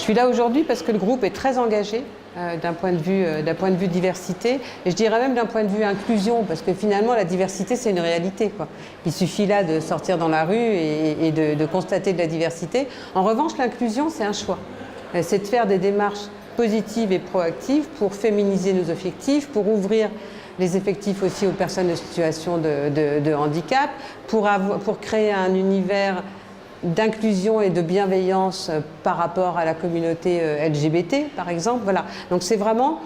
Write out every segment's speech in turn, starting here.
suis là aujourd'hui parce que le groupe est très engagé d'un point de vue diversité, et je dirais même d'un point de vue inclusion, parce que finalement la diversité c'est une réalité, quoi. Il suffit là de sortir dans la rue et de constater de la diversité. En revanche, l'inclusion c'est un choix, c'est de faire des démarches positives et proactives pour féminiser nos effectifs, pour ouvrir les effectifs aussi aux personnes de situation de handicap, pour créer un univers d'inclusion et de bienveillance par rapport à la communauté LGBT, par exemple. Voilà. Donc c'est vraiment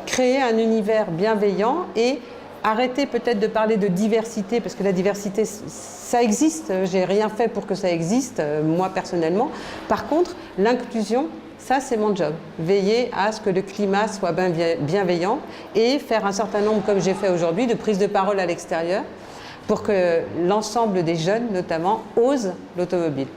créer un univers bienveillant et arrêter peut-être de parler de diversité, parce que la diversité, ça existe, j'ai rien fait pour que ça existe, moi personnellement. Par contre, l'inclusion, ça c'est mon job, veiller à ce que le climat soit bienveillant et faire un certain nombre, comme j'ai fait aujourd'hui, de prises de parole à l'extérieur, pour que l'ensemble des jeunes, notamment, osent l'automobile.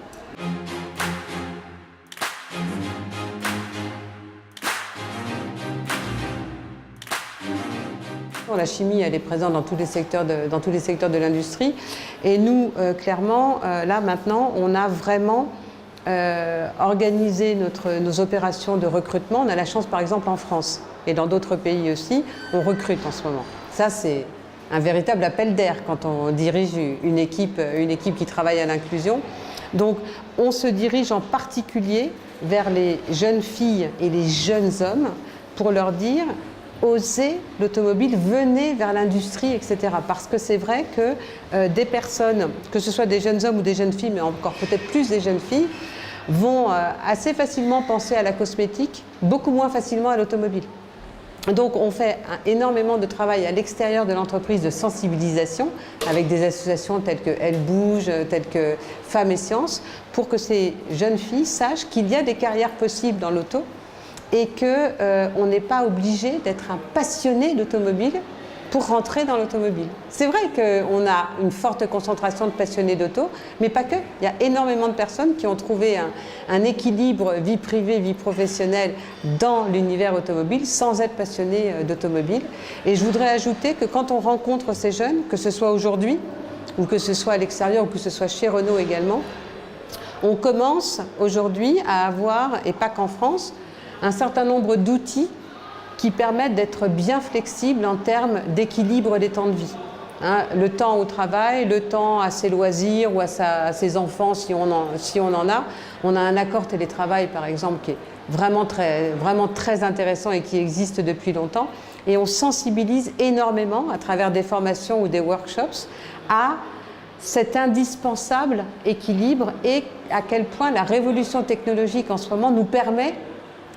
La chimie, elle est présente dans tous les secteurs de l'industrie. Et nous, clairement, là maintenant, on a vraiment organisé nos opérations de recrutement. On a la chance, par exemple, en France et dans d'autres pays aussi, on recrute en ce moment. Ça, c'est un véritable appel d'air quand on dirige une équipe qui travaille à l'inclusion. Donc on se dirige en particulier vers les jeunes filles et les jeunes hommes pour leur dire osez l'automobile, venez vers l'industrie, etc. Parce que c'est vrai que des personnes, que ce soit des jeunes hommes ou des jeunes filles, mais encore peut-être plus des jeunes filles, vont assez facilement penser à la cosmétique, beaucoup moins facilement à l'automobile. Donc on fait énormément de travail à l'extérieur de l'entreprise de sensibilisation avec des associations telles que Elle Bouge, telles que Femmes et Sciences, pour que ces jeunes filles sachent qu'il y a des carrières possibles dans l'auto et qu'on n'est pas obligé d'être un passionné d'automobile pour rentrer dans l'automobile. C'est vrai qu'on a une forte concentration de passionnés d'auto, mais pas que. Il y a énormément de personnes qui ont trouvé un équilibre vie privée, vie professionnelle dans l'univers automobile sans être passionnés d'automobile. Et je voudrais ajouter que quand on rencontre ces jeunes, que ce soit aujourd'hui, ou que ce soit à l'extérieur, ou que ce soit chez Renault également, on commence aujourd'hui à avoir, et pas qu'en France, un certain nombre d'outils qui permettent d'être bien flexibles en termes d'équilibre des temps de vie. Hein, le temps au travail, le temps à ses loisirs ou à ses enfants si on en a. On a un accord télétravail par exemple qui est vraiment très intéressant et qui existe depuis longtemps. Et on sensibilise énormément à travers des formations ou des workshops à cet indispensable équilibre et à quel point la révolution technologique en ce moment nous permet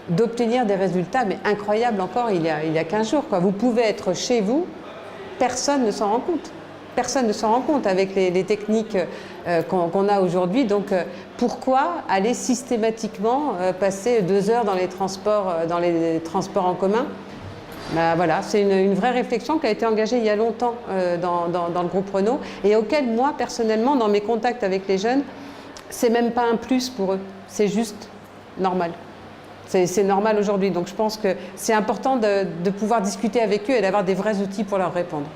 d'obtenir des résultats, mais incroyables encore il y a 15 jours. Quoi. Vous pouvez être chez vous, personne ne s'en rend compte. Personne ne s'en rend compte avec les techniques qu'on a aujourd'hui. Donc pourquoi aller systématiquement passer 2 heures dans les transports en commun? Ben, voilà, c'est une vraie réflexion qui a été engagée il y a longtemps dans le groupe Renault et auquel moi, personnellement, dans mes contacts avec les jeunes, c'est même pas un plus pour eux, c'est juste normal. C'est normal aujourd'hui, donc je pense que c'est important de pouvoir discuter avec eux et d'avoir des vrais outils pour leur répondre.